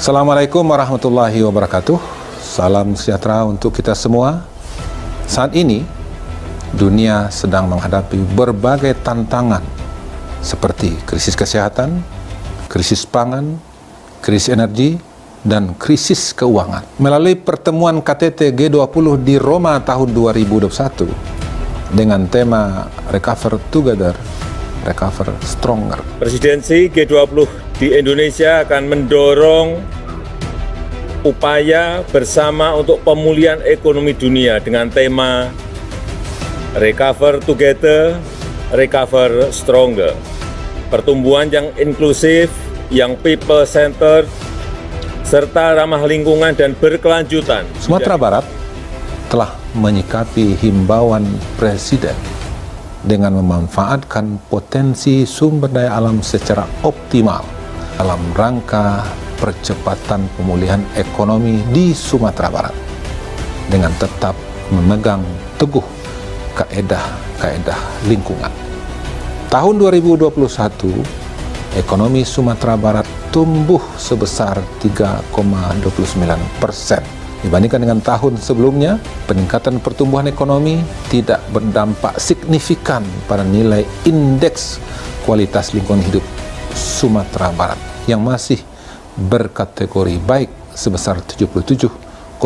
Assalamualaikum warahmatullahi wabarakatuh. Salam sejahtera untuk kita semua. Saat ini, dunia sedang menghadapi berbagai tantangan seperti krisis kesehatan, krisis pangan, krisis energi, dan krisis keuangan. Melalui pertemuan KTT G20 di Roma tahun 2021 dengan tema Recover Together, Recover Stronger. Presidensi G20 di Indonesia akan mendorong upaya bersama untuk pemulihan ekonomi dunia dengan tema Recover Together, Recover Stronger. Pertumbuhan yang inklusif, yang people-centered, serta ramah lingkungan dan berkelanjutan. Sumatera Barat telah menyikapi himbauan Presiden dengan memanfaatkan potensi sumber daya alam secara optimal dalam rangka percepatan pemulihan ekonomi di Sumatera Barat dengan tetap memegang teguh kaedah-kaedah lingkungan. Tahun 2021, ekonomi Sumatera Barat tumbuh sebesar 3,29%. Dibandingkan dengan tahun sebelumnya, peningkatan pertumbuhan ekonomi tidak berdampak signifikan pada nilai indeks kualitas lingkungan hidup Sumatera Barat yang masih berkategori baik sebesar 77,29.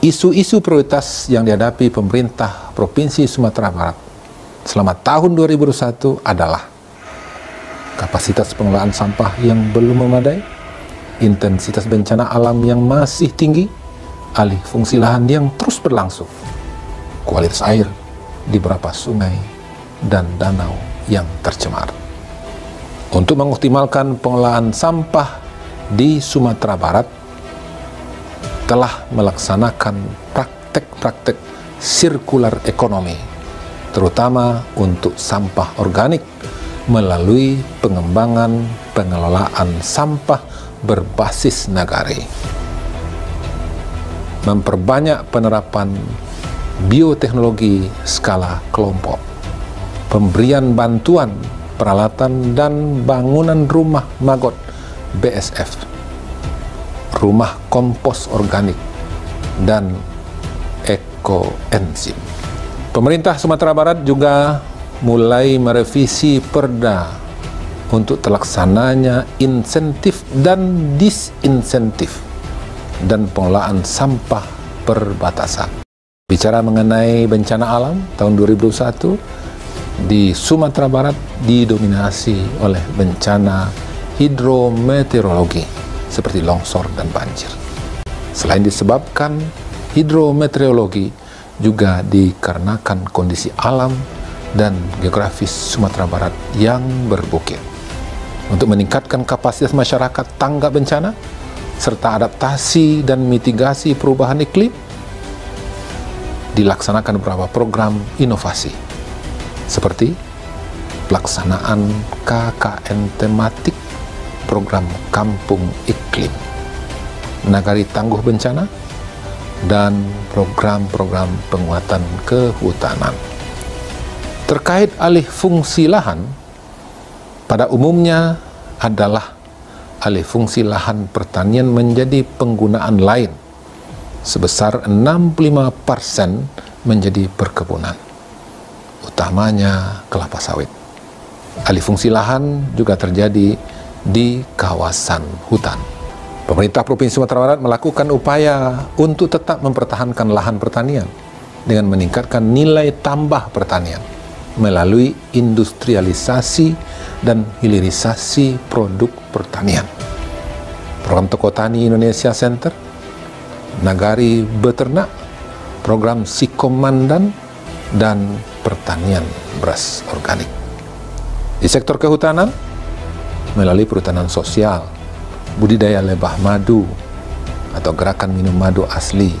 Isu-isu prioritas yang dihadapi pemerintah Provinsi Sumatera Barat selama tahun 2021 adalah kapasitas pengelolaan sampah yang belum memadai, intensitas bencana alam yang masih tinggi, alih fungsi lahan yang terus berlangsung, kualitas air di beberapa sungai dan danau yang tercemar. Untuk mengoptimalkan pengelolaan sampah di Sumatera Barat, telah melaksanakan praktek-praktek sirkular ekonomi, terutama untuk sampah organik melalui pengembangan pengelolaan sampah berbasis nagari. Memperbanyak penerapan bioteknologi skala kelompok, pemberian bantuan peralatan dan bangunan rumah magot BSF, rumah kompos organik, dan ekoenzim. Pemerintah Sumatera Barat juga mulai merevisi perda untuk terlaksananya insentif dan disinsentif dan pengelolaan sampah perbatasan. Bicara mengenai bencana alam, tahun 2021 di Sumatera Barat didominasi oleh bencana hidrometeorologi seperti longsor dan banjir. Selain disebabkan hidrometeorologi, juga dikarenakan kondisi alam dan geografis Sumatera Barat yang berbukit. Untuk meningkatkan kapasitas masyarakat tanggap bencana, serta adaptasi dan mitigasi perubahan iklim, dilaksanakan beberapa program inovasi, seperti pelaksanaan KKN tematik program Kampung Iklim, Nagari Tangguh Bencana, dan program-program penguatan kehutanan. Terkait alih fungsi lahan, pada umumnya adalah alih fungsi lahan pertanian menjadi penggunaan lain, sebesar 65% menjadi perkebunan, utamanya kelapa sawit. Alih fungsi lahan juga terjadi di kawasan hutan. Pemerintah Provinsi Sumatera Barat melakukan upaya untuk tetap mempertahankan lahan pertanian dengan meningkatkan nilai tambah pertanian melalui industrialisasi dan hilirisasi produk pertanian. Program Toko Tani Indonesia Center, Nagari Beternak, program Sikomandan, dan pertanian beras organik. Di sektor kehutanan, melalui perhutanan sosial, budidaya lebah madu atau gerakan minum madu asli,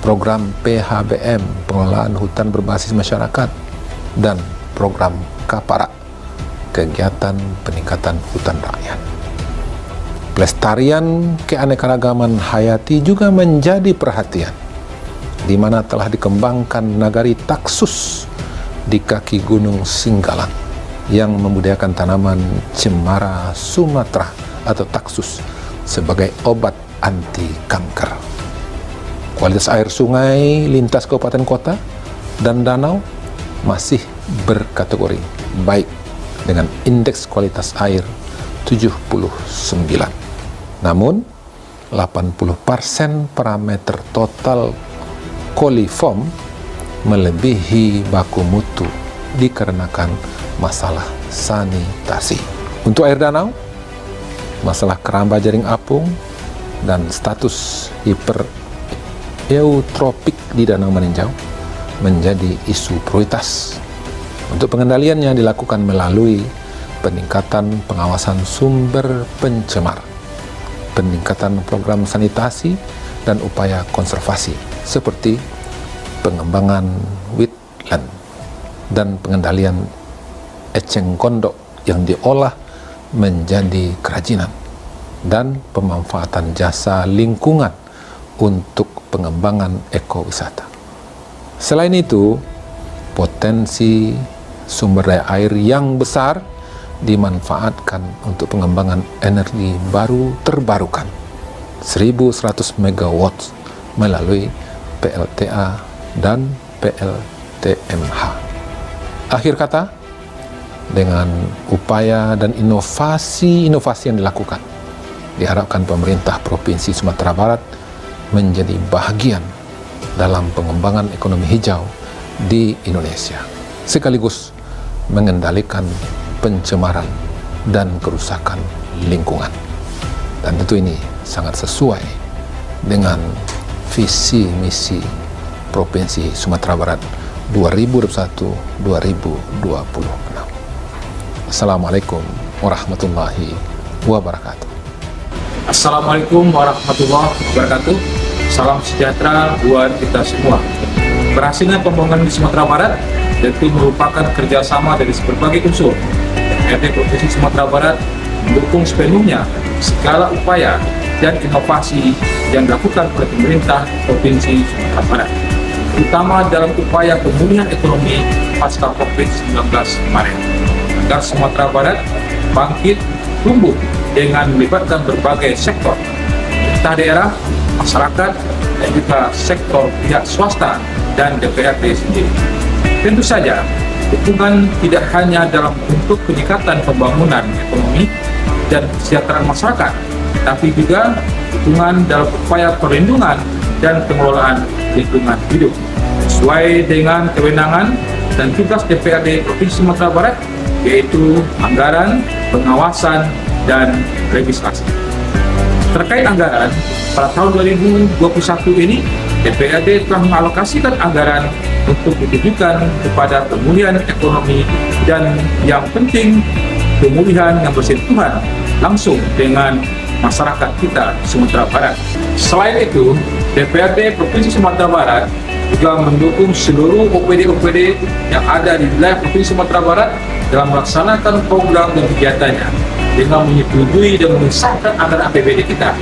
program PHBM, pengelolaan hutan berbasis masyarakat, dan program KAPARA, kegiatan peningkatan hutan rakyat. Pelestarian keanekaragaman hayati juga menjadi perhatian, di mana telah dikembangkan nagari taksus di kaki Gunung Singgalang yang membudidayakan tanaman cemara Sumatera atau Taksus sebagai obat anti kanker. Kualitas air sungai lintas kabupaten kota dan danau masih berkategori baik dengan indeks kualitas air 79. Namun 80% parameter total koliform melebihi baku mutu dikarenakan masalah sanitasi. Untuk air danau, masalah keramba jaring apung dan status hipereutropik di Danau Meninjau menjadi isu prioritas. Untuk pengendaliannya dilakukan melalui peningkatan pengawasan sumber pencemar, peningkatan program sanitasi dan upaya konservasi seperti pengembangan wetland dan pengendalian eceng gondok yang diolah menjadi kerajinan dan pemanfaatan jasa lingkungan untuk pengembangan ekowisata. Selain itu, potensi sumber daya air yang besar dimanfaatkan untuk pengembangan energi baru terbarukan 1.100 MW melalui PLTA dan PLTMH. Akhir kata, dengan upaya dan inovasi yang dilakukan, diharapkan pemerintah Provinsi Sumatera Barat menjadi bahagian dalam pengembangan ekonomi hijau di Indonesia, sekaligus mengendalikan pencemaran dan kerusakan lingkungan. Dan tentu ini sangat sesuai dengan visi misi Provinsi Sumatera Barat 2021-2026. Assalamualaikum warahmatullahi wabarakatuh. Assalamualaikum warahmatullahi wabarakatuh. Salam sejahtera buat kita semua. Berhasilnya pembangunan di Sumatera Barat tentu merupakan kerjasama dari berbagai unsur. DPRD Provinsi Sumatera Barat mendukung sepenuhnya segala upaya dan inovasi yang dilakukan oleh pemerintah Provinsi Sumatera Barat, terutama dalam upaya pemulihan ekonomi pasca COVID-19 kemarin, agar Sumatera Barat bangkit tumbuh dengan melibatkan berbagai sektor, pemerintah daerah, masyarakat, dan juga sektor pihak swasta dan DPRD sendiri. Tentu saja, dukungan tidak hanya dalam bentuk peningkatan pembangunan ekonomi dan kesejahteraan masyarakat, tapi juga dukungan dalam upaya perlindungan dan pengelolaan lingkungan hidup sesuai dengan kewenangan dan tugas DPRD Provinsi Sumatera Barat, yaitu anggaran, pengawasan, dan legislasi. Terkait anggaran, pada tahun 2021 ini, DPRD telah mengalokasikan anggaran untuk ditujukan kepada pemulihan ekonomi dan yang penting, pemulihan yang bersentuhan langsung dengan masyarakat kita Sumatera Barat. Selain itu, DPRD Provinsi Sumatera Barat juga mendukung seluruh OPD-OPD yang ada di wilayah Provinsi Sumatera Barat dalam melaksanakan program dan kegiatannya dengan menyetujui dan mengesahkan anggaran APBD kita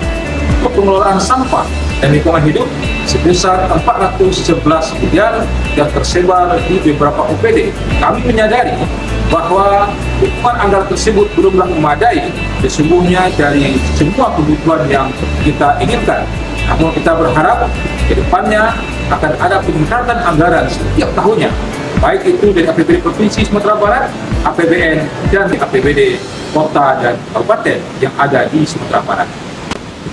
untuk pengelolaan sampah dan lingkungan hidup sebesar 411 miliar yang tersebar di beberapa OPD. Kami menyadari bahwa dukungan anggaran tersebut belumlah memadai sesungguhnya dari semua kebutuhan yang kita inginkan. Namun kita berharap ke depannya akan ada peningkatan anggaran setiap tahunnya, baik itu dari APBD Provinsi Sumatera Barat, APBN, dan APBD kota dan kabupaten yang ada di Sumatera Barat.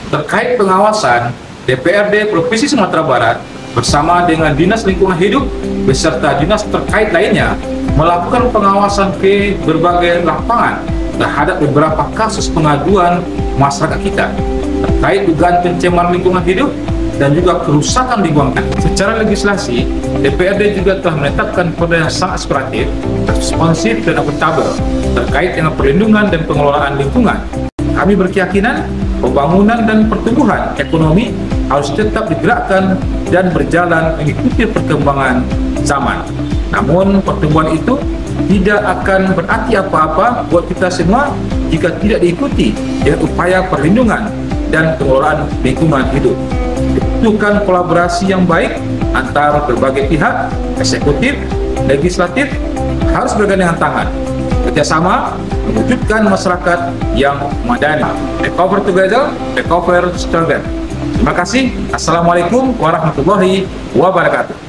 Terkait pengawasan, DPRD Provinsi Sumatera Barat bersama dengan Dinas Lingkungan Hidup beserta dinas terkait lainnya melakukan pengawasan ke berbagai lapangan terhadap beberapa kasus pengaduan masyarakat kita terkait dugaan pencemaran lingkungan hidup dan juga kerusakan lingkungan. Secara legislasi, DPRD juga telah menetapkan perda yang sangat aspiratif, responsif, dan akuntabel terkait dengan perlindungan dan pengelolaan lingkungan. Kami berkeyakinan pembangunan dan pertumbuhan ekonomi harus tetap digerakkan dan berjalan mengikuti perkembangan zaman. Namun pertumbuhan itu tidak akan berarti apa-apa buat kita semua jika tidak diikuti dengan upaya perlindungan dan pengelolaan lingkungan hidup. Dibutuhkan kolaborasi yang baik antara berbagai pihak, eksekutif, legislatif, harus bergandengan tangan, kerjasama mewujudkan masyarakat yang madani. Take over together, take over stronger. Terima kasih. Assalamualaikum warahmatullahi wabarakatuh.